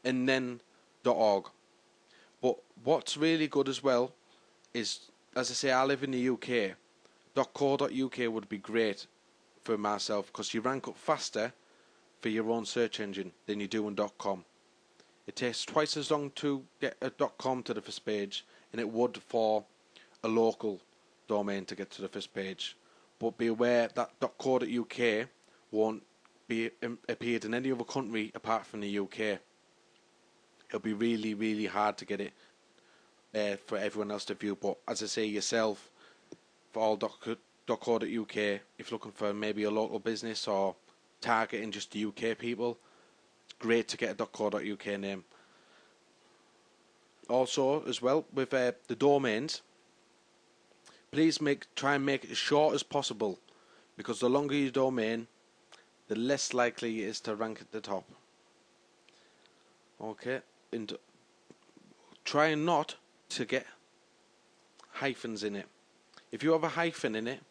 and then .org. But what's really good as well is, as I say, I live in the UK. .co.uk would be great for myself because you rank up faster for your own search engine than you do in .com. It takes twice as long to get a .com to the first page than it would for a local domain to get to the first page. But be aware that .co.uk won't be appeared in any other country apart from the UK. It'll be really, really hard to get it for everyone else to view. But as I say, yourself, for all .co.uk, if you're looking for maybe a local business or targeting just the UK people, it's great to get a .co.uk name. Also, as well, with the domains, please try and make it as short as possible, because the longer your domain, the less likely it is to rank at the top. Okay, and try not to get hyphens in it. If you have a hyphen in it,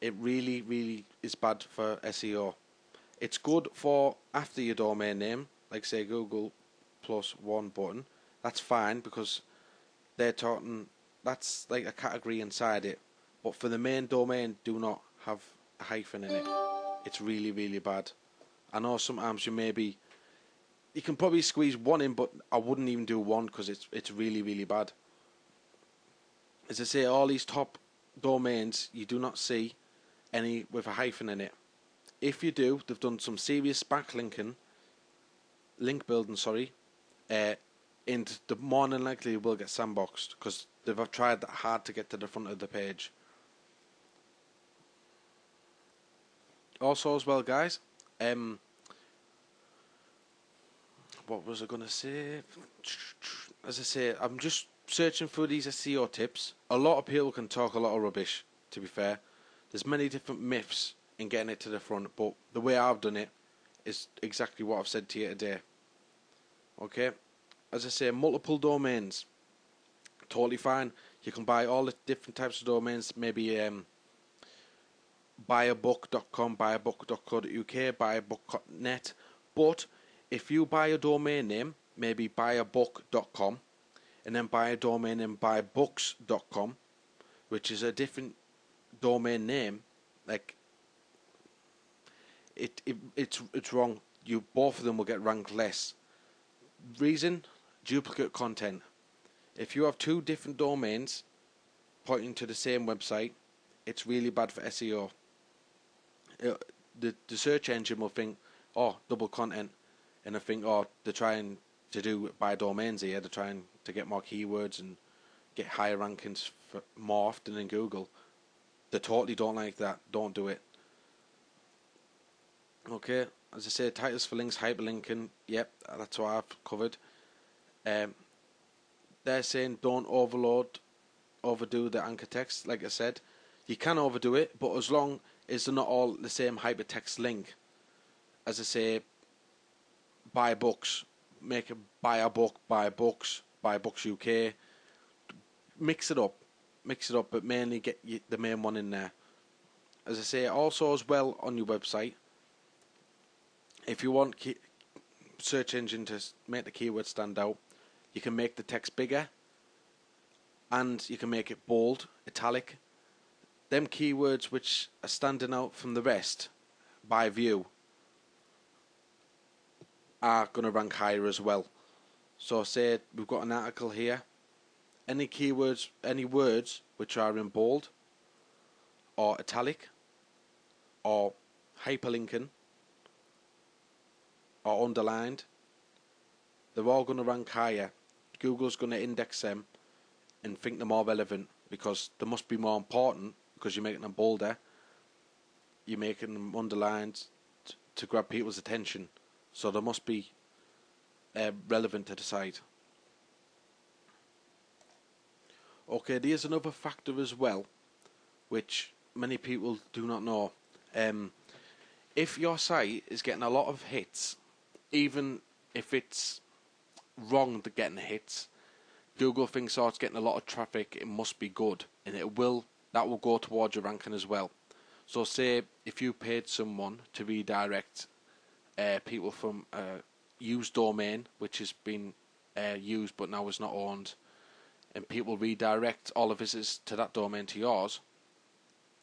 it really, really is bad for SEO. It's good for after your domain name, like say Google +1 button. That's fine because they're talking, that's like a category inside it. But for the main domain, do not have a hyphen in it. It's really, really bad. I know sometimes you can probably squeeze one in, but I wouldn't even do one because it's really, really bad. As I say, all these top domains, you do not see any with a hyphen in it. If you do, they've done some serious backlinking, link building, and the more than likely you will get sandboxed because they've tried that hard to get to the front of the page. Also as well, guys, what was I going to say? As I say, I'm just searching through these SEO tips. A lot of people can talk a lot of rubbish, to be fair. There's many different myths in getting it to the front, but the way I've done it is exactly what I've said to you today. Okay? As I say, multiple domains, totally fine. You can buy all the different types of domains, maybe buyabook.com, buyabook.co.uk, buyabook.net. But if you buy a domain name, maybe buyabook.com, and then buy a domain name buyabooks.com, which is a different domain name, like it's wrong. Both of them will get ranked less. Reason: duplicate content. If you have two different domains pointing to the same website, it's really bad for SEO. The search engine will think, oh, double content, and I think, oh, they're trying to do buy domains here. They're trying to get more keywords and get higher rankings more often in Google. They totally don't like that. Don't do it. Okay, as I say, titles for links, hyperlinking. Yep, that's what I've covered. They're saying don't overdo the anchor text. Like I said, you can overdo it, but as long as they're not all the same hypertext link. As I say, buy books, make a buy a book, buy books UK. Mix it up, but mainly get the main one in there. As I say, also as well on your website, if you want search engine to make the keyword stand out, you can make the text bigger, and you can make it bold, italic. Them keywords which are standing out from the rest by view are going to rank higher as well. So say we've got an article here. Any keywords, any words which are in bold or italic or hyperlinking or underlined, they're all going to rank higher. Google's going to index them and think they're more relevant because they must be more important because you're making them bolder, you're making them underlined to grab people's attention. So they must be relevant to the site. Okay, there's another factor as well, which many people do not know. If your site is getting a lot of hits, even if it's wrong to getting hits, Google thinks, oh, it's getting a lot of traffic, it must be good, and that will go towards your ranking as well. So say if you paid someone to redirect people from used domain which has been used but now is not owned, and people redirect all the visitors to that domain to yours.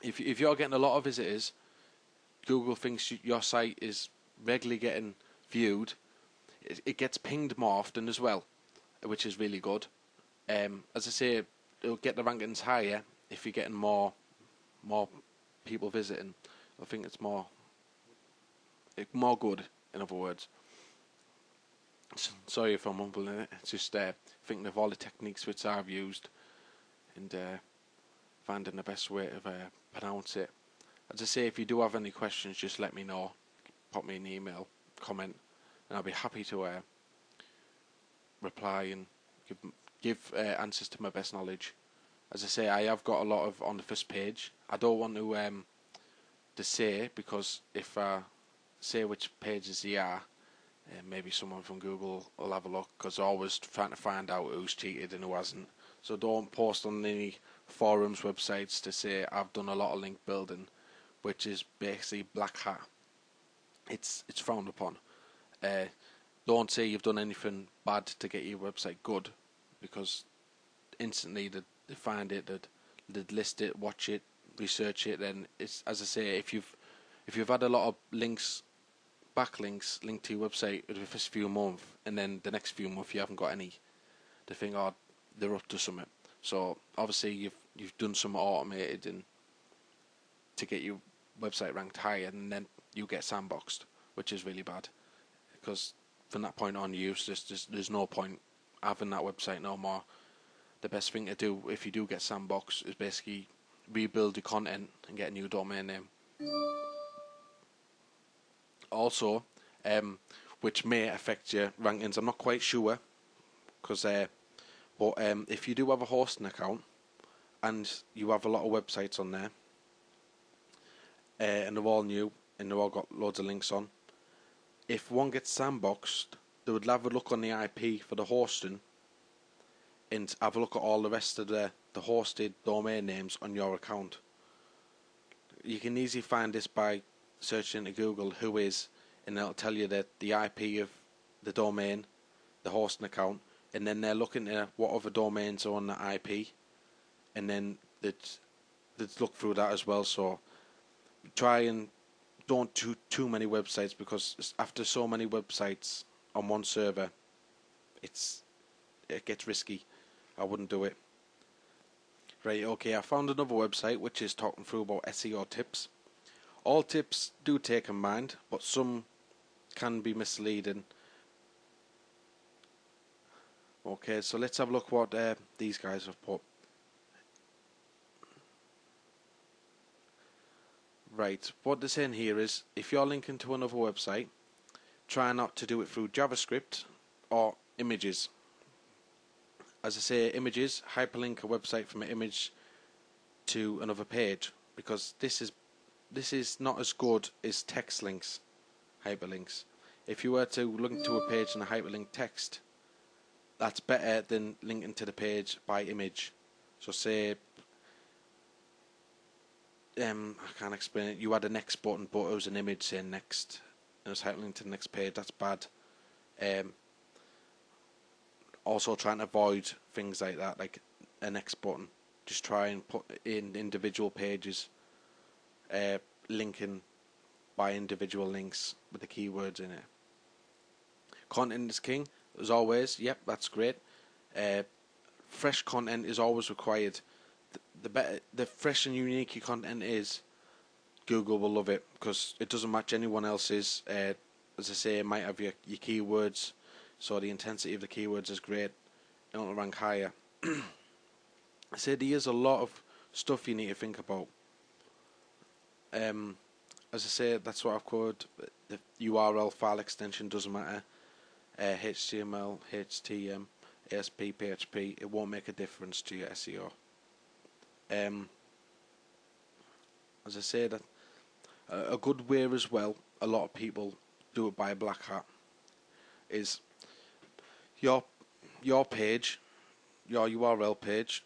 If you're getting a lot of visitors, Google thinks your site is regularly getting viewed. It gets pinged more often as well, which is really good. As I say, it'll get the rankings higher if you're getting more people visiting. I think it's more good, in other words. Sorry if I'm mumbling it. It's just thinking of all the techniques which I've used and finding the best way to pronounce it. As I say, if you do have any questions, just let me know. Pop me an email, comment, and I'll be happy to reply and give answers to my best knowledge. As I say, I have got a lot of on the first page. I don't want to say, because if I say which pages they are, maybe someone from Google will have a look, because they're always trying to find out who's cheated and who hasn't. So don't post on any forums, websites to say I've done a lot of link building, which is basically black hat. It's frowned upon. Don't say you've done anything bad to get your website good, because instantly they find it, they'd list it, watch it, research it. Then it's, as I say, if you've had a lot of links, backlinks linked to your website in the first few months, and then the next few months you haven't got any, they think, oh, they're up to something. So obviously you've done some automated and to get your website ranked higher, and then you get sandboxed, which is really bad, because from that point on, there's no point having that website no more. The best thing to do if you do get sandboxed is basically rebuild your content and get a new domain name. Also, which may affect your rankings, I'm not quite sure, because but if you do have a hosting account and you have a lot of websites on there, and they're all new and they've all got loads of links on, if one gets sandboxed, they would have a look on the IP for the hosting and have a look at all the rest of the hosted domain names on your account. You can easily find this by searching into Google who is, and it'll tell you that the IP of the domain, the hosting account, and then they're looking at what other domains are on the IP, and then they'd look through that as well. So try and don't do too many websites, because after so many websites on one server, it gets risky. I wouldn't do it. Right, okay, I found another website which is talking through about SEO tips. All tips do take in mind, but some can be misleading. Okay, so let's have a look what these guys have put. Right, what they're saying here is, if you're linking to another website, try not to do it through JavaScript or images. As I say, images, hyperlink a website from an image to another page, because this is not as good as text links, hyperlinks. If you were to link to a page and a hyperlink text, that's better than linking to the page by image. So say, I can't explain it. You had a next button, but it was an image saying next, and it was hyperlinked to the next page. That's bad. Also, trying to avoid things like that, like a next button. Just try and put in individual pages, linking by individual links with the keywords in it. Content is king, as always. Yep, that's great. Fresh content is always required. The better, the fresh and unique your content is, Google will love it, because it doesn't match anyone else's. As I say, it might have your keywords, so the intensity of the keywords is great, and it'll rank higher. I say there's a lot of stuff you need to think about. As I say, that's what I've covered. The URL file extension doesn't matter. HTML, HTML, ASP, PHP, it won't make a difference to your SEO. As I say, that a good way as well, a lot of people do it by a black hat, is your page, your URL page.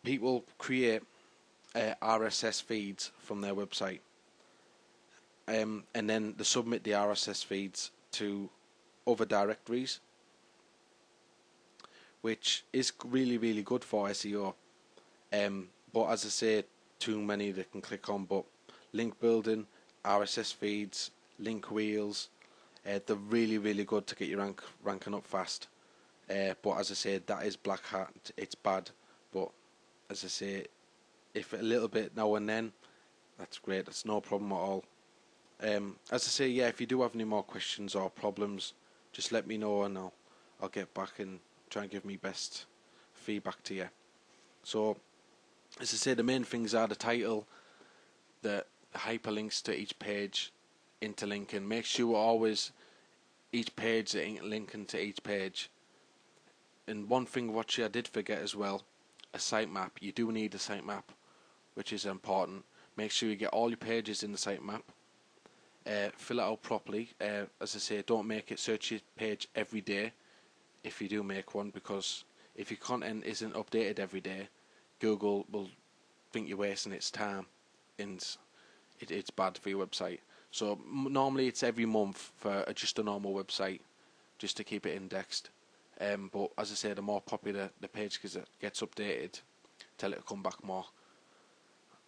People create RSS feeds from their website, and then they submit the RSS feeds to other directories, which is really, really good for SEO. But as I say, too many they can click on. But link building, RSS feeds, link wheels, they're really, really good to get your ranking up fast. But as I said, that is black hat. It's bad. But as I say, if a little bit now and then, that's great. That's no problem at all. As I say, yeah, if you do have any more questions or problems, just let me know and I'll get back and try and give me best feedback to you. So, as I say, the main things are the title, the hyperlinks to each page, interlinking. Make sure always each page is linking to each page. And one thing which I did forget as well, a sitemap. You do need a sitemap, which is important. Make sure you get all your pages in the sitemap. Fill it out properly. As I say, don't make it search your page every day if you do make one, because if your content isn't updated every day, Google will think you're wasting its time, and it's bad for your website. So normally it's every month for just a normal website, just to keep it indexed. But as I say, the more popular the page gets updated, tell it to come back more.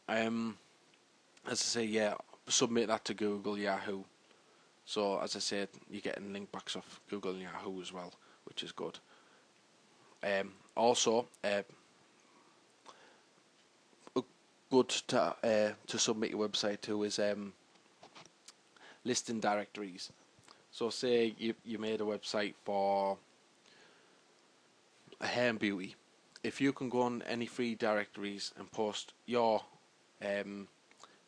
As I say, yeah, submit that to Google, Yahoo. So as I said, you're getting link backs off Google and Yahoo as well, which is good. Also, good to submit your website to is listing directories. So say you made a website for a hair and beauty. If you can go on any free directories and post your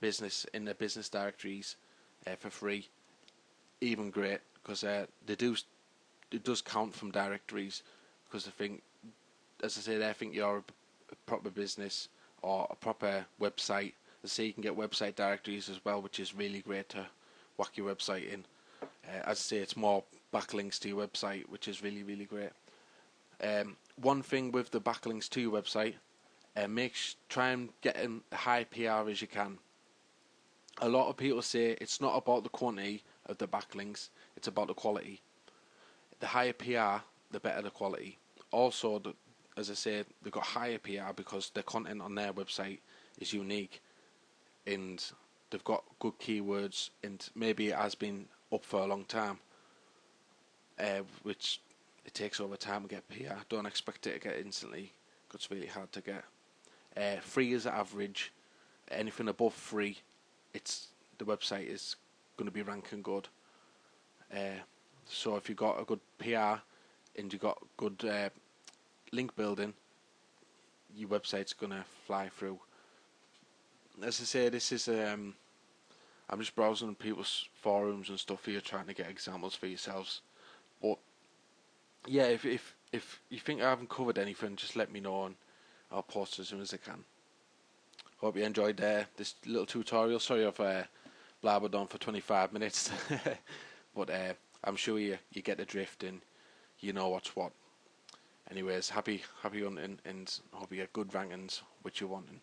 business in the business directories for free, even great, because it does count from directories, because I think, as I said, I think you're a proper business or a proper website. As I say, you can get website directories as well, which is really great to whack your website in. As I say, it's more backlinks to your website, which is really, really great. One thing with the backlinks to your website, try and get in high PR as you can. A lot of people say it's not about the quantity of the backlinks, it's about the quality. The higher PR, the better the quality. Also, as I said, they've got higher PR because the content on their website is unique, and they've got good keywords, and maybe it has been up for a long time, which it takes over time to get PR. Don't expect it to get instantly, because it's really hard to get. 3 is the average. Anything above 3, the website is going to be ranking good. So if you've got a good PR and you've got good link building, your website's going to fly through. As I say, this is I'm just browsing people's forums and stuff here, trying to get examples for yourselves. But yeah, if you think I haven't covered anything, just let me know and I'll post as soon as I can. Hope you enjoyed this little tutorial. Sorry I've blabbered on for 25 minutes, but I'm sure you get the drift and you know what's what. Anyways, happy hunting, and hope you get good rankings which you're wanting.